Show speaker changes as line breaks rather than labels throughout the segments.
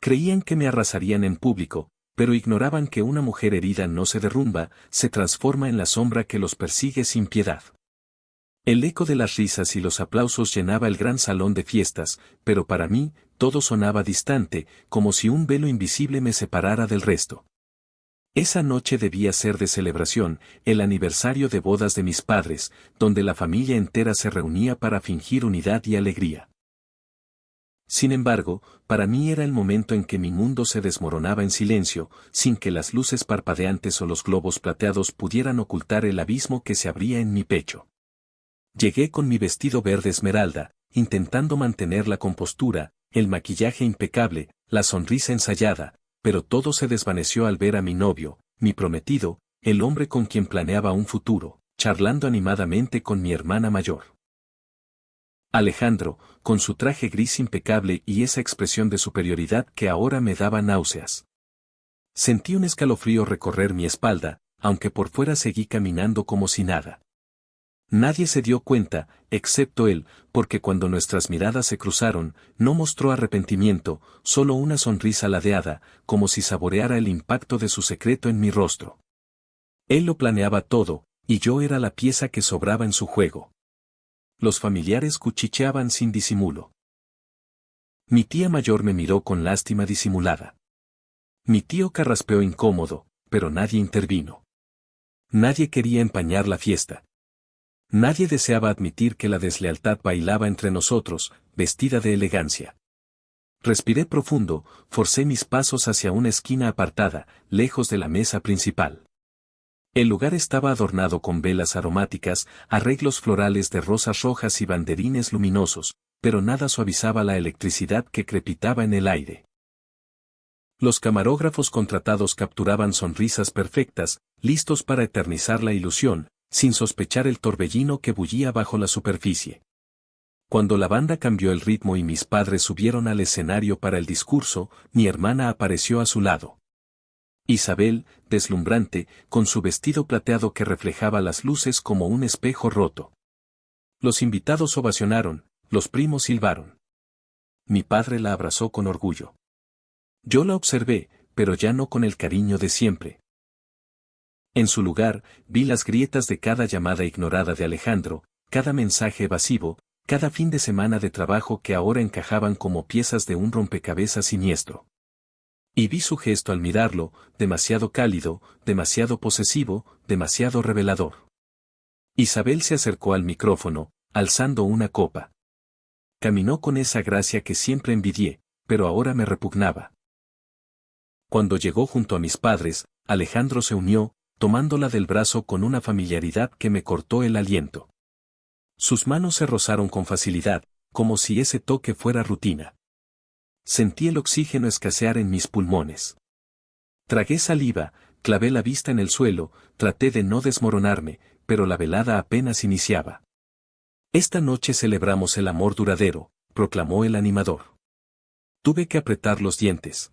Creían que me arrasarían en público, pero ignoraban que una mujer herida no se derrumba, se transforma en la sombra que los persigue sin piedad. El eco de las risas y los aplausos llenaba el gran salón de fiestas, pero para mí, todo sonaba distante, como si un velo invisible me separara del resto. Esa noche debía ser de celebración, el aniversario de bodas de mis padres, donde la familia entera se reunía para fingir unidad y alegría. Sin embargo, para mí era el momento en que mi mundo se desmoronaba en silencio, sin que las luces parpadeantes o los globos plateados pudieran ocultar el abismo que se abría en mi pecho. Llegué con mi vestido verde esmeralda, intentando mantener la compostura, el maquillaje impecable, la sonrisa ensayada, pero todo se desvaneció al ver a mi novio, mi prometido, el hombre con quien planeaba un futuro, charlando animadamente con mi hermana mayor. Alejandro, con su traje gris impecable y esa expresión de superioridad que ahora me daba náuseas. Sentí un escalofrío recorrer mi espalda, aunque por fuera seguí caminando como si nada. Nadie se dio cuenta, excepto él, porque cuando nuestras miradas se cruzaron, no mostró arrepentimiento, solo una sonrisa ladeada, como si saboreara el impacto de su secreto en mi rostro. Él lo planeaba todo, y yo era la pieza que sobraba en su juego. Los familiares cuchicheaban sin disimulo. Mi tía mayor me miró con lástima disimulada. Mi tío carraspeó incómodo, pero nadie intervino. Nadie quería empañar la fiesta. Nadie deseaba admitir que la deslealtad bailaba entre nosotros, vestida de elegancia. Respiré profundo, forcé mis pasos hacia una esquina apartada, lejos de la mesa principal. El lugar estaba adornado con velas aromáticas, arreglos florales de rosas rojas y banderines luminosos, pero nada suavizaba la electricidad que crepitaba en el aire. Los camarógrafos contratados capturaban sonrisas perfectas, listos para eternizar la ilusión, sin sospechar el torbellino que bullía bajo la superficie. Cuando la banda cambió el ritmo y mis padres subieron al escenario para el discurso, mi hermana apareció a su lado. Isabel, deslumbrante, con su vestido plateado que reflejaba las luces como un espejo roto. Los invitados ovacionaron, los primos silbaron. Mi padre la abrazó con orgullo. Yo la observé, pero ya no con el cariño de siempre. En su lugar, vi las grietas de cada llamada ignorada de Alejandro, cada mensaje evasivo, cada fin de semana de trabajo que ahora encajaban como piezas de un rompecabezas siniestro. Y vi su gesto al mirarlo, demasiado cálido, demasiado posesivo, demasiado revelador. Isabel se acercó al micrófono, alzando una copa. Caminó con esa gracia que siempre envidié, pero ahora me repugnaba. Cuando llegó junto a mis padres, Alejandro se unió, tomándola del brazo con una familiaridad que me cortó el aliento. Sus manos se rozaron con facilidad, como si ese toque fuera rutina. Sentí el oxígeno escasear en mis pulmones. Tragué saliva, clavé la vista en el suelo, traté de no desmoronarme, pero la velada apenas iniciaba. Esta noche celebramos el amor duradero, proclamó el animador. Tuve que apretar los dientes.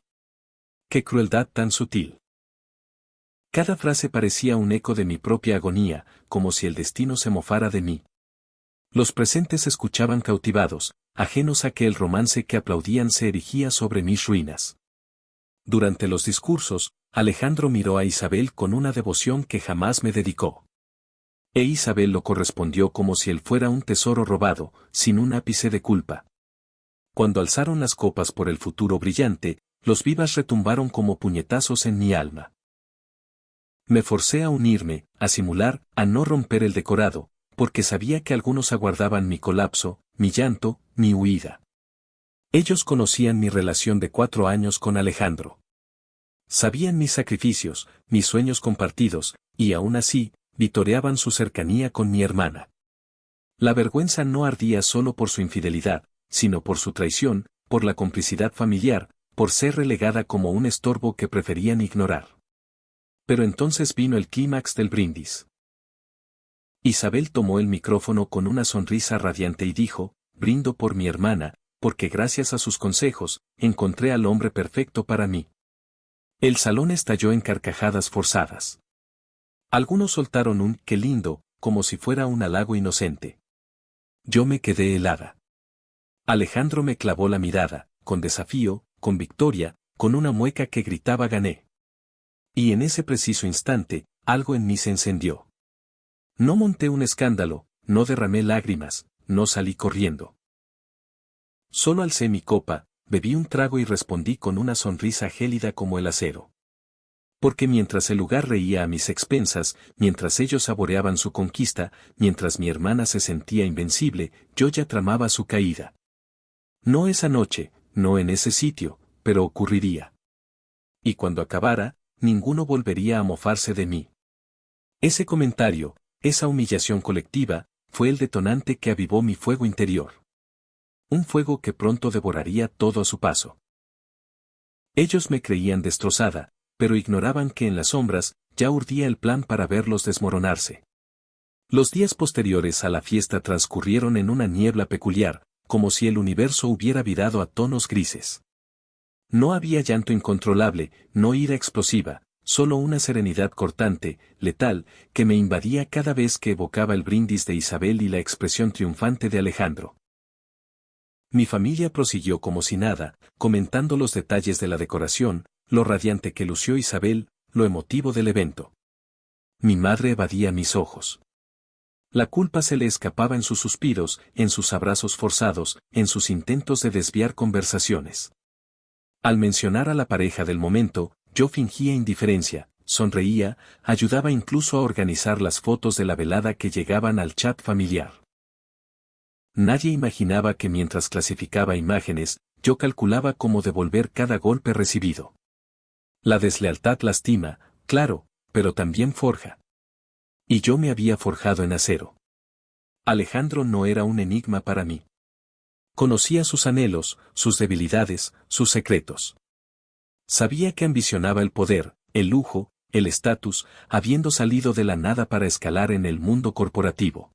¡Qué crueldad tan sutil! Cada frase parecía un eco de mi propia agonía, como si el destino se mofara de mí. Los presentes escuchaban cautivados, ajenos a que el romance que aplaudían se erigía sobre mis ruinas. Durante los discursos, Alejandro miró a Isabel con una devoción que jamás me dedicó. E Isabel lo correspondió como si él fuera un tesoro robado, sin un ápice de culpa. Cuando alzaron las copas por el futuro brillante, los vivas retumbaron como puñetazos en mi alma. Me forcé a unirme, a simular, a no romper el decorado, porque sabía que algunos aguardaban mi colapso, mi llanto, mi huida. Ellos conocían mi relación de 4 años con Alejandro. Sabían mis sacrificios, mis sueños compartidos, y aún así, vitoreaban su cercanía con mi hermana. La vergüenza no ardía solo por su infidelidad, sino por su traición, por la complicidad familiar, por ser relegada como un estorbo que preferían ignorar. Pero entonces vino el clímax del brindis. Isabel tomó el micrófono con una sonrisa radiante y dijo, brindo por mi hermana, porque gracias a sus consejos, encontré al hombre perfecto para mí. El salón estalló en carcajadas forzadas. Algunos soltaron un qué lindo, como si fuera un halago inocente. Yo me quedé helada. Alejandro me clavó la mirada, con desafío, con victoria, con una mueca que gritaba gané. Y en ese preciso instante, algo en mí se encendió. No monté un escándalo, no derramé lágrimas, no salí corriendo. Solo alcé mi copa, bebí un trago y respondí con una sonrisa gélida como el acero. Porque mientras el lugar reía a mis expensas, mientras ellos saboreaban su conquista, mientras mi hermana se sentía invencible, yo ya tramaba su caída. No esa noche, no en ese sitio, pero ocurriría. Y cuando acabara, ninguno volvería a mofarse de mí. Ese comentario, esa humillación colectiva, fue el detonante que avivó mi fuego interior. Un fuego que pronto devoraría todo a su paso. Ellos me creían destrozada, pero ignoraban que en las sombras, ya urdía el plan para verlos desmoronarse. Los días posteriores a la fiesta transcurrieron en una niebla peculiar, como si el universo hubiera virado a tonos grises. No había llanto incontrolable, no ira explosiva, solo una serenidad cortante, letal, que me invadía cada vez que evocaba el brindis de Isabel y la expresión triunfante de Alejandro. Mi familia prosiguió como si nada, comentando los detalles de la decoración, lo radiante que lució Isabel, lo emotivo del evento. Mi madre evadía mis ojos. La culpa se le escapaba en sus suspiros, en sus abrazos forzados, en sus intentos de desviar conversaciones. Al mencionar a la pareja del momento, yo fingía indiferencia, sonreía, ayudaba incluso a organizar las fotos de la velada que llegaban al chat familiar. Nadie imaginaba que mientras clasificaba imágenes, yo calculaba cómo devolver cada golpe recibido. La deslealtad lastima, claro, pero también forja. Y yo me había forjado en acero. Alejandro no era un enigma para mí. Conocía sus anhelos, sus debilidades, sus secretos. Sabía que ambicionaba el poder, el lujo, el estatus, habiendo salido de la nada para escalar en el mundo corporativo.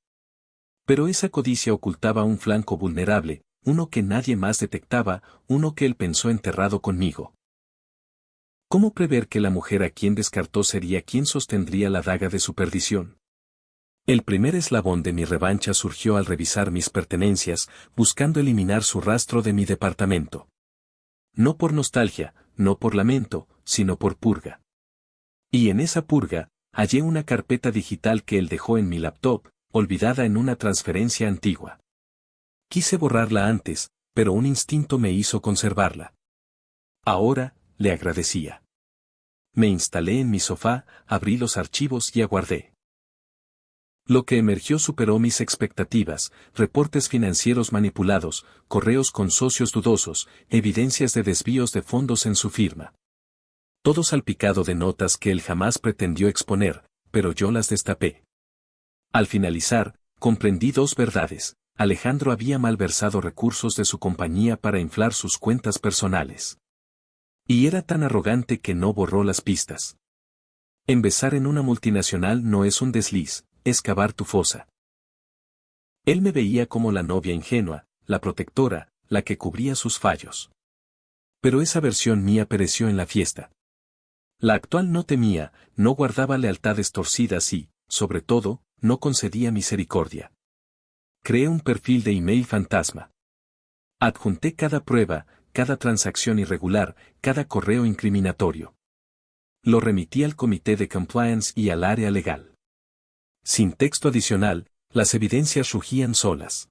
Pero esa codicia ocultaba un flanco vulnerable, uno que nadie más detectaba, uno que él pensó enterrado conmigo. ¿Cómo prever que la mujer a quien descartó sería quien sostendría la daga de su perdición? El primer eslabón de mi revancha surgió al revisar mis pertenencias, buscando eliminar su rastro de mi departamento. No por nostalgia, no por lamento, sino por purga. Y en esa purga, hallé una carpeta digital que él dejó en mi laptop, olvidada en una transferencia antigua. Quise borrarla antes, pero un instinto me hizo conservarla. Ahora, le agradecía. Me instalé en mi sofá, abrí los archivos y aguardé. Lo que emergió superó mis expectativas, reportes financieros manipulados, correos con socios dudosos, evidencias de desvíos de fondos en su firma. Todo salpicado de notas que él jamás pretendió exponer, pero yo las destapé. Al finalizar, comprendí dos verdades. Alejandro había malversado recursos de su compañía para inflar sus cuentas personales. Y era tan arrogante que no borró las pistas. Empezar en una multinacional no es un desliz, es cavar tu fosa. Él me veía como la novia ingenua, la protectora, la que cubría sus fallos. Pero esa versión mía pereció en la fiesta. La actual no temía, no guardaba lealtades torcidas y, sobre todo, no concedía misericordia. Creé un perfil de email fantasma. Adjunté cada prueba, cada transacción irregular, cada correo incriminatorio. Lo remití al comité de compliance y al área legal. Sin texto adicional, las evidencias rugían solas.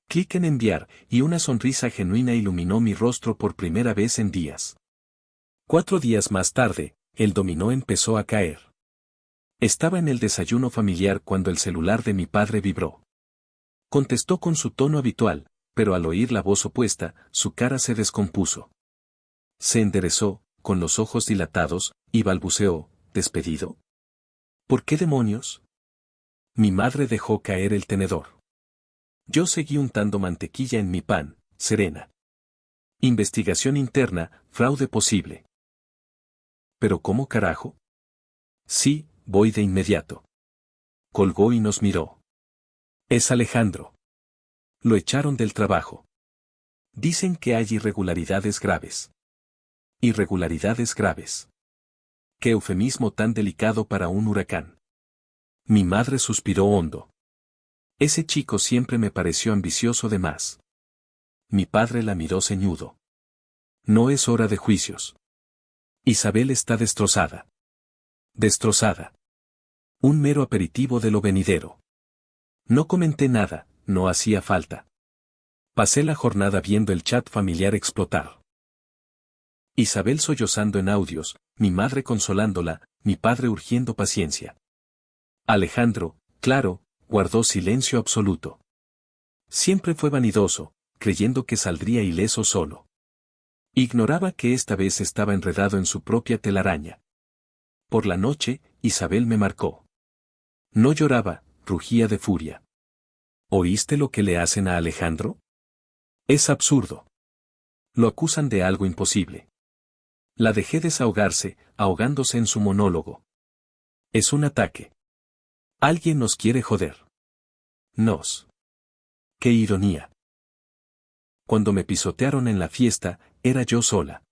Clic en enviar, y una sonrisa genuina iluminó mi rostro por primera vez en días. 4 días más tarde, el dominó empezó a caer. Estaba en el desayuno familiar cuando el celular de mi padre vibró. Contestó con su tono habitual, pero al oír la voz opuesta, su cara se descompuso. Se enderezó, con los ojos dilatados, y balbuceó, ¿despedido? ¿Por qué demonios? Mi madre dejó caer el tenedor. Yo seguí untando mantequilla en mi pan, serena. Investigación interna, fraude posible. ¿Pero cómo carajo? Sí, voy de inmediato. Colgó y nos miró. Es Alejandro. Lo echaron del trabajo. Dicen que hay irregularidades graves. Irregularidades graves. Qué eufemismo tan delicado para un huracán. Mi madre suspiró hondo. Ese chico siempre me pareció ambicioso de más. Mi padre la miró ceñudo. No es hora de juicios. Isabel está destrozada. Destrozada. Un mero aperitivo de lo venidero. No comenté nada, no hacía falta. Pasé la jornada viendo el chat familiar explotar. Isabel sollozando en audios, mi madre consolándola, mi padre urgiendo paciencia. Alejandro, claro, guardó silencio absoluto. Siempre fue vanidoso, creyendo que saldría ileso solo. Ignoraba que esta vez estaba enredado en su propia telaraña. Por la noche, Isabel me marcó. No lloraba, rugía de furia. ¿Oíste lo que le hacen a Alejandro? Es absurdo. Lo acusan de algo imposible. La dejé desahogarse, ahogándose en su monólogo. Es un ataque. Alguien nos quiere joder. Nos. ¡Qué ironía! Cuando me pisotearon en la fiesta, era yo sola.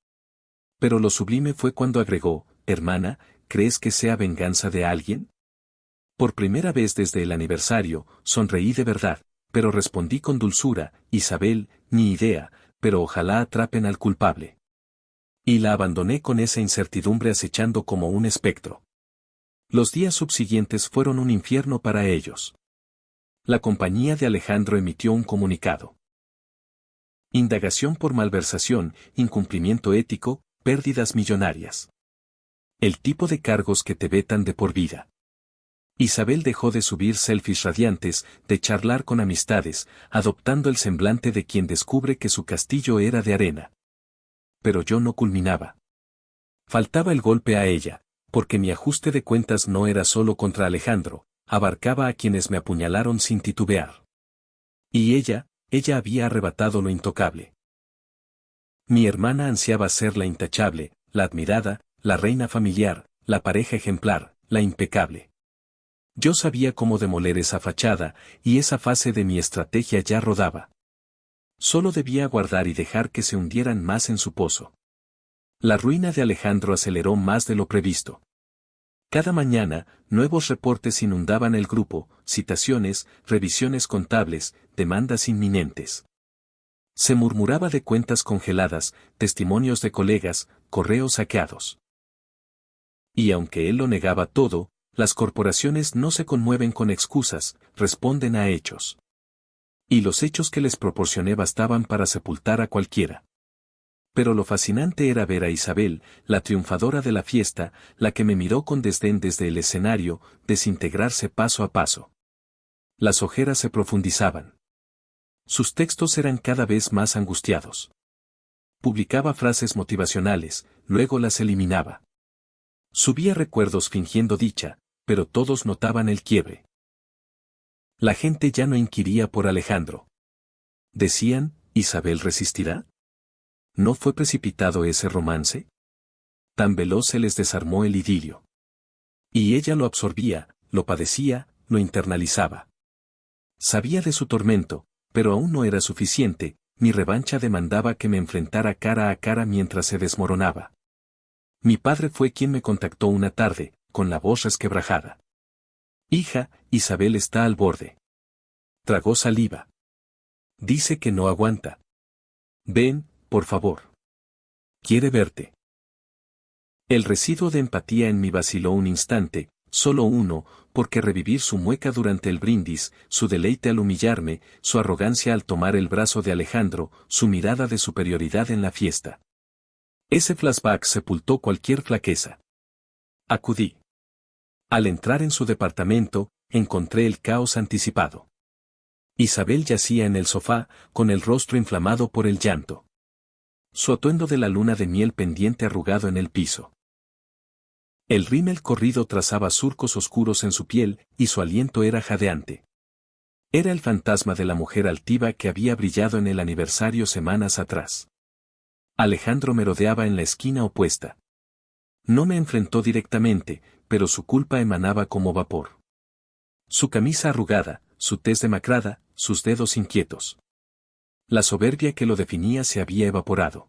Pero lo sublime fue cuando agregó, hermana, ¿crees que sea venganza de alguien? Por primera vez desde el aniversario, sonreí de verdad, pero respondí con dulzura, Isabel, ni idea, pero ojalá atrapen al culpable. Y la abandoné con esa incertidumbre acechando como un espectro. Los días subsiguientes fueron un infierno para ellos. La compañía de Alejandro emitió un comunicado. Indagación por malversación, incumplimiento ético, pérdidas millonarias. El tipo de cargos que te vetan de por vida. Isabel dejó de subir selfies radiantes, de charlar con amistades, adoptando el semblante de quien descubre que su castillo era de arena. Pero yo no culminaba. Faltaba el golpe a ella, porque mi ajuste de cuentas no era solo contra Alejandro, abarcaba a quienes me apuñalaron sin titubear. Y ella había arrebatado lo intocable. Mi hermana ansiaba ser la intachable, la admirada, la reina familiar, la pareja ejemplar, la impecable. Yo sabía cómo demoler esa fachada, y esa fase de mi estrategia ya rodaba. Solo debía aguardar y dejar que se hundieran más en su pozo. La ruina de Alejandro aceleró más de lo previsto. Cada mañana, nuevos reportes inundaban el grupo, citaciones, revisiones contables, demandas inminentes. Se murmuraba de cuentas congeladas, testimonios de colegas, correos saqueados. Y aunque él lo negaba todo, las corporaciones no se conmueven con excusas, responden a hechos. Y los hechos que les proporcioné bastaban para sepultar a cualquiera. Pero lo fascinante era ver a Isabel, la triunfadora de la fiesta, la que me miró con desdén desde el escenario, desintegrarse paso a paso. Las ojeras se profundizaban. Sus textos eran cada vez más angustiados. Publicaba frases motivacionales, luego las eliminaba. Subía recuerdos fingiendo dicha, pero todos notaban el quiebre. La gente ya no inquiría por Alejandro. Decían, ¿Isabel resistirá? ¿No fue precipitado ese romance? Tan veloz se les desarmó el idilio. Y ella lo absorbía, lo padecía, lo internalizaba. Sabía de su tormento, pero aún no era suficiente, mi revancha demandaba que me enfrentara cara a cara mientras se desmoronaba. Mi padre fue quien me contactó una tarde, con la voz resquebrajada. Hija, Isabel está al borde. Tragó saliva. Dice que no aguanta. Ven, por favor. Quiere verte. El residuo de empatía en mí vaciló un instante, solo uno, porque revivir su mueca durante el brindis, su deleite al humillarme, su arrogancia al tomar el brazo de Alejandro, su mirada de superioridad en la fiesta. Ese flashback sepultó cualquier flaqueza. Acudí. Al entrar en su departamento, encontré el caos anticipado. Isabel yacía en el sofá, con el rostro inflamado por el llanto. Su atuendo de la luna de miel pendiente arrugado en el piso. El rímel corrido trazaba surcos oscuros en su piel, y su aliento era jadeante. Era el fantasma de la mujer altiva que había brillado en el aniversario semanas atrás. Alejandro merodeaba en la esquina opuesta. No me enfrentó directamente, pero su culpa emanaba como vapor. Su camisa arrugada, su tez demacrada, sus dedos inquietos. La soberbia que lo definía se había evaporado.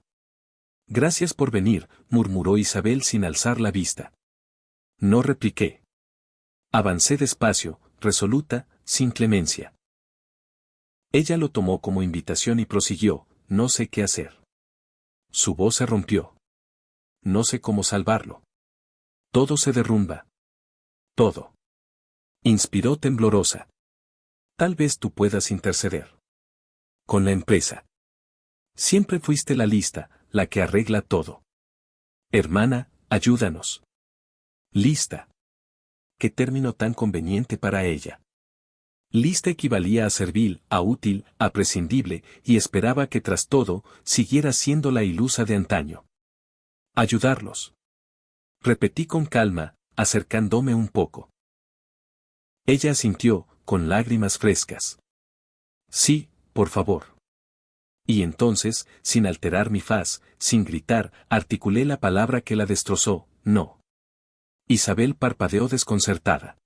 Gracias por venir, murmuró Isabel sin alzar la vista. No repliqué. Avancé despacio, resoluta, sin clemencia. Ella lo tomó como invitación y prosiguió, no sé qué hacer. Su voz se rompió. No sé cómo salvarlo. Todo se derrumba. Todo. Inspiró temblorosa. Tal vez tú puedas interceder. Con la empresa. Siempre fuiste la lista, la que arregla todo. Hermana, ayúdanos. Lista. Qué término tan conveniente para ella. Lista equivalía a servil, a útil, a prescindible, y esperaba que tras todo, siguiera siendo la ilusa de antaño. Ayudarlos. Repetí con calma, acercándome un poco. Ella asintió, con lágrimas frescas. Sí, por favor. Y entonces, sin alterar mi faz, sin gritar, articulé la palabra que la destrozó, no. Isabel parpadeó desconcertada.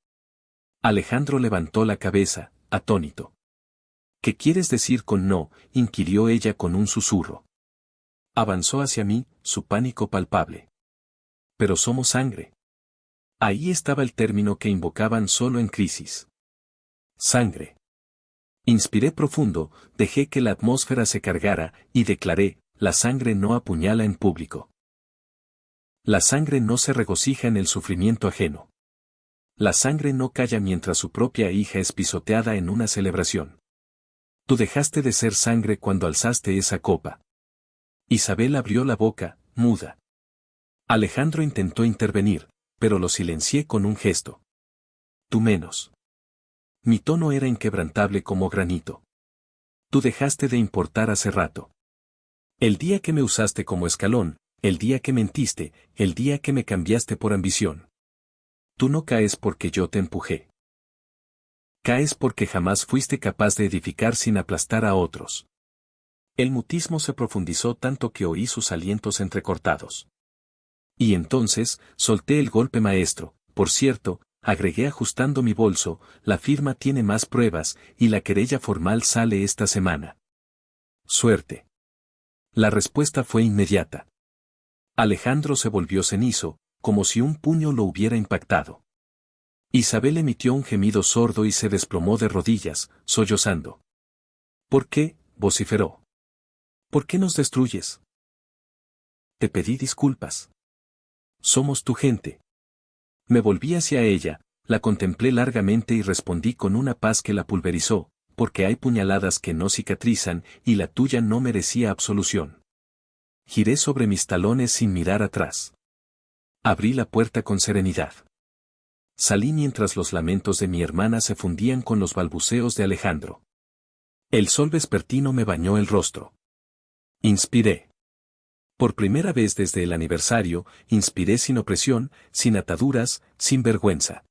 Alejandro levantó la cabeza, atónito. ¿Qué quieres decir con no?, inquirió ella con un susurro. Avanzó hacia mí, su pánico palpable. Pero somos sangre. Ahí estaba el término que invocaban solo en crisis. Sangre. Inspiré profundo, dejé que la atmósfera se cargara, y declaré, la sangre no apuñala en público. La sangre no se regocija en el sufrimiento ajeno. La sangre no calla mientras su propia hija es pisoteada en una celebración. Tú dejaste de ser sangre cuando alzaste esa copa. Isabel abrió la boca, muda. Alejandro intentó intervenir, pero lo silencié con un gesto. Tú menos. Mi tono era inquebrantable como granito. Tú dejaste de importar hace rato. El día que me usaste como escalón, el día que mentiste, el día que me cambiaste por ambición. Tú no caes porque yo te empujé. Caes porque jamás fuiste capaz de edificar sin aplastar a otros. El mutismo se profundizó tanto que oí sus alientos entrecortados. Y entonces, solté el golpe maestro, por cierto, agregué ajustando mi bolso, la firma tiene más pruebas, y la querella formal sale esta semana. Suerte. La respuesta fue inmediata. Alejandro se volvió cenizo, como si un puño lo hubiera impactado. Isabel emitió un gemido sordo y se desplomó de rodillas, sollozando. ¿Por qué?, vociferó. ¿Por qué nos destruyes? Te pedí disculpas. Somos tu gente. Me volví hacia ella, la contemplé largamente y respondí con una paz que la pulverizó, porque hay puñaladas que no cicatrizan y la tuya no merecía absolución. Giré sobre mis talones sin mirar atrás. Abrí la puerta con serenidad. Salí mientras los lamentos de mi hermana se fundían con los balbuceos de Alejandro. El sol vespertino me bañó el rostro. Inspiré. Por primera vez desde el aniversario, inspiré sin opresión, sin ataduras, sin vergüenza.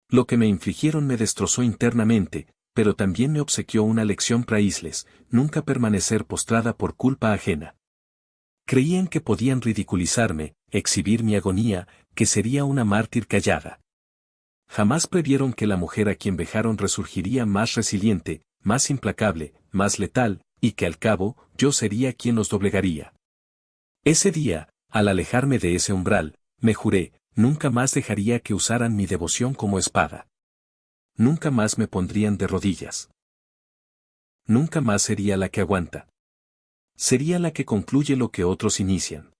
Lo que me infligieron me destrozó internamente, pero también me obsequió una lección priceless, nunca permanecer postrada por culpa ajena. Creían que podían ridiculizarme, exhibir mi agonía, que sería una mártir callada. Jamás previeron que la mujer a quien vejaron resurgiría más resiliente, más implacable, más letal, y que al cabo, yo sería quien los doblegaría. Ese día, al alejarme de ese umbral, me juré, nunca más dejaría que usaran mi devoción como espada. Nunca más me pondrían de rodillas. Nunca más sería la que aguanta. Sería la que concluye lo que otros inician.